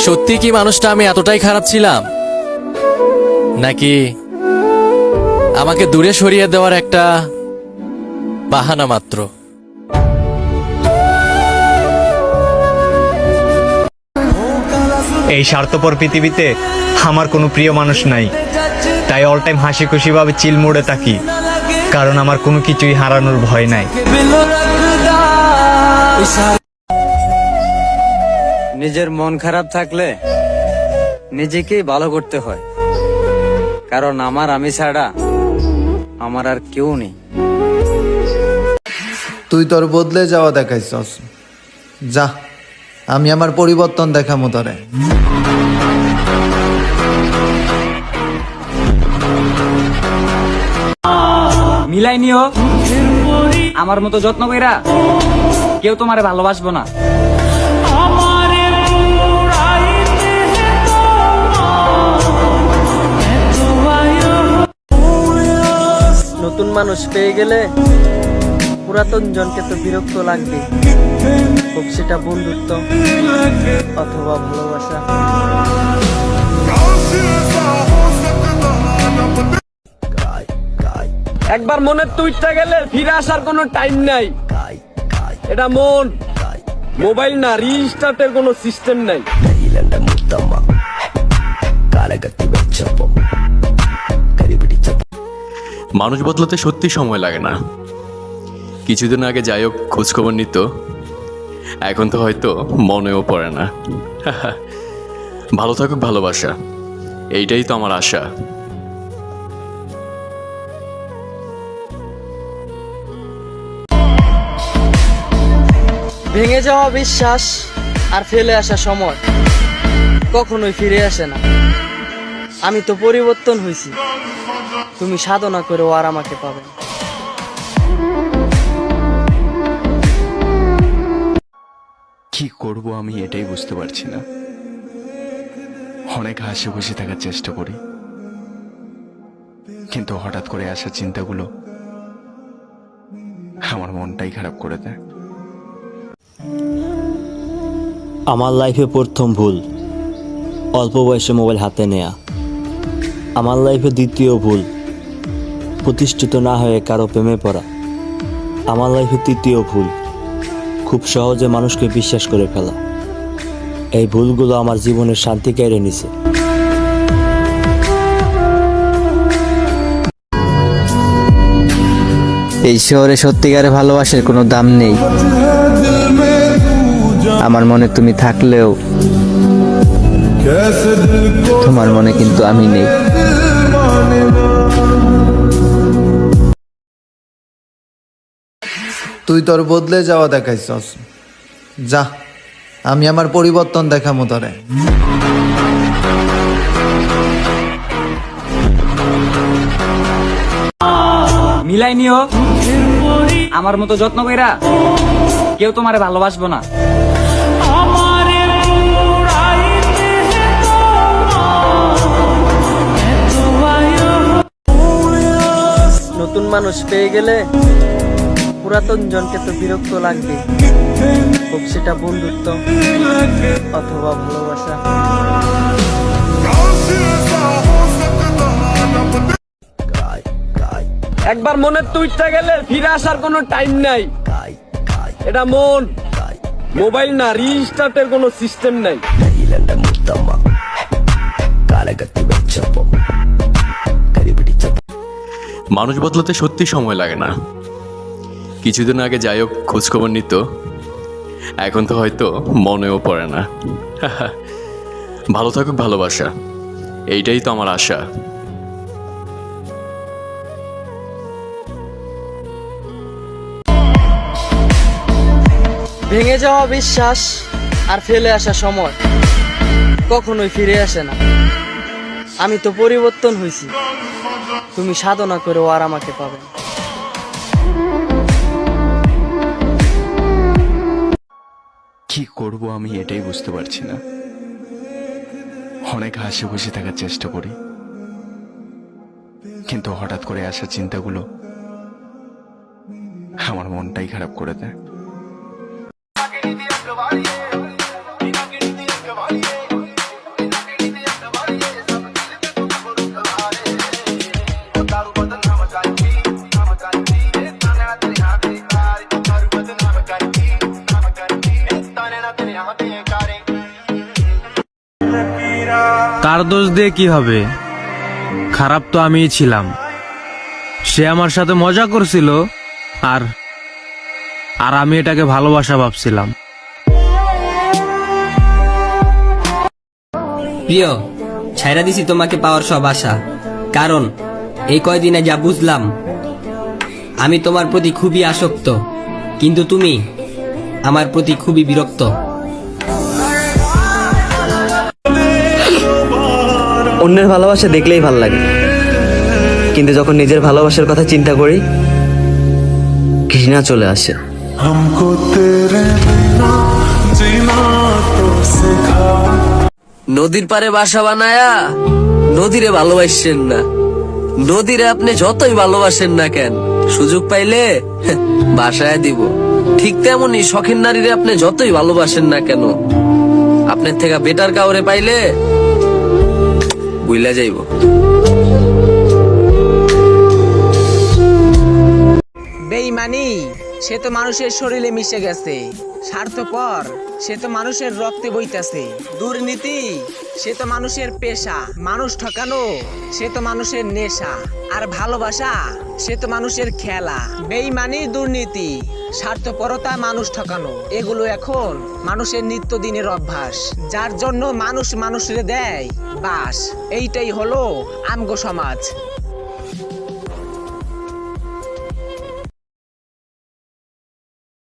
সত্যি কি মানুষটা আমি এতটাই খারাপ ছিলাম, নাকি আমাকে দূরে সরিয়ে দেওয়ার একটা বাহানা মাত্র? এই স্বার্থপর পৃথিবীতে আমার কোনো প্রিয় মানুষ নাই, তাই অল টাইম হাসি খুশিভাবে চিল মোড়ে থাকি, কারণ আমার কোনো কিছুই হারানোর ভয় নাই। নিজের মন খারাপ থাকলে নিজেকেই ভালো করতে হয়, কারণ আমি ছাড়া আমার আর কেউ নেই। তুই তোর বদলে যাওয়া দেখাইছস, যা আমি আমার পরিবর্তন দেখামু তোরে। মিলাই নিও, আমার মতো যত্ন কইরা কেউ তোমারে ভালোবাসবো না। নতুন মানুষ পেয়ে গেলে পুরাতন জনকে তো বিরক্ত লাগবে, হোক সেটা বন্ধুত্ব অথবা ভালোবাসা। একবার মনের তুইটা গেলে ফিরে আসার কোনো টাইম নাই। এটা মন, মোবাইল না, রিস্টার্টের কোনো সিস্টেম নাই। মানুষ বদলাতে সত্যি সময় লাগে না। কিছুদিন আগে যাই হোক খোঁজখবর নিত, এখন তো হয়তো মনেও পড়ে না। ভালো থাকুক ভালোবাসা, এইটাই তো আমার আশা। ভেঙে যাওয়া বিশ্বাস আর ফেলে আসা সময় কখনোই ফিরে আসে না। আমি তো পরিবর্তন হয়েছি, তুমি সাধনা করেও আর আমাকে পাবে না। কি করব আমি এটাই বুঝতে পারছি না। অনেক হাসি খুশি থাকার চেষ্টা করি, কিন্তু হঠাৎ করে আসা চিন্তাগুলো আমার মনটাই খারাপ করে দেয়। আমার লাইফে প্রথম ভুল অল্প বয়সে মোবাইল হাতে নেয়া। আমার লাইফে দ্বিতীয় ভুল প্রতিষ্ঠিত না হয়ে কারো প্রেমে পড়া। আমার লাইফে তৃতীয় ভুল খুব সহজে মানুষকে বিশ্বাস করে ফেলা। এই ভুলগুলো আমার জীবনের শান্তি কেড়ে নিছে। এই শহরে সত্যিকারের ভালোবাসার কোনো দাম নেই। আমার মনে তুমি থাকলেও তোমার মনে কিন্তু আমি নেই। তুই তোর বদলে যাওয়া দেখাইছস, যা আমি আমার পরিবর্তন দেখামু তোরে। মিলাই নিও, আমার মতো যত্ন কইরা কেউ তোমারে ভালোবাসবো না। নতুন মানুষ পেয়ে গেলে পুরাতন জনকে তো বিরক্ত লাগবে, হোক সেটা বন্ধুত্ব অথবা ভালোবাসা। একবার মনের তুইটা গেলে ফিরে আসার কোনো টাইম নাই। এটা মন, মোবাইল না, রিস্টার্টের কোনো সিস্টেম নাই। মানুষ বদলাতে সত্যি সময় লাগে না। কিছুদিন আগে যাই হোক খোঁজখবর নিত, এখন তো হয়তো মনেও পড়ে না। ভালো থাকুক ভালোবাসা, এইটাই তো আমার আশা। ভেঙে যাওয়া বিশ্বাস আর ফেলে আসা সময় কখনোই ফিরে আসে না। আমি তো পরিবর্তন হয়েছি, তুমি সাধনা করেও আর আমাকে পাবে না। কি করব আমি এটাই বুঝতে পারছি না। অনেক হাসি খুশি থাকার চেষ্টা করি, কিন্তু হঠাৎ করে আসা চিন্তাগুলো আমার মনটাই খারাপ করে দেয়। তার দোষ দিয়ে কি হবে? খারাপ তো আমিই ছিলাম। সে আমার সাথে মজা করছিল আর আর আমি এটাকে ভালোবাসা ভাবছিলাম। প্রিয়, ছাইরা দিছি তোমাকে পাওয়ার সব আশা, কারণ এই কয়দিনে যা বুঝলাম আমি তোমার প্রতি খুবই আসক্ত, কিন্তু তুমি আমার প্রতি খুবই বিরক্ত। অন্যের ভালোবাসা দেখলেই ভাল লাগে, কিন্তু যখন নিজের ভালোবাসার কথা চিন্তা করি ঘৃণা চলে আসে। নদীর পারে বাসা বানায়া নদীরে ভালোবাসেন না, নদীরে আপনি যতই ভালোবাসেন না কেন, সুযোগ পাইলে বাসায় দিব। ঠিক তেমনি শখের নারীরে আপনি যতই ভালোবাসেন না কেন, আপনার থেকে বেটার কাউরে পাইলে বুইলা যাইব। বেঈমানি সে তো মানুষের শরীরে মিশে গেছে, স্বার্থপর সে তো মানুষের রক্তে বইতাছে, দুর্নীতি সে তো মানুষের পেশা, মানুষ ঠকানো সে তো মানুষের নেশা, আর ভালোবাসা সে তো মানুষের খেলা। বেঈমানি, দুর্নীতি, স্বার্থপরতা, মানুষ ঠকানো এগুলো এখন মানুষের নিত্যদিনের অভ্যাস, যার জন্য মানুষ মানুষের দেয় বাস। এইটাই হলো আমগো সমাজ।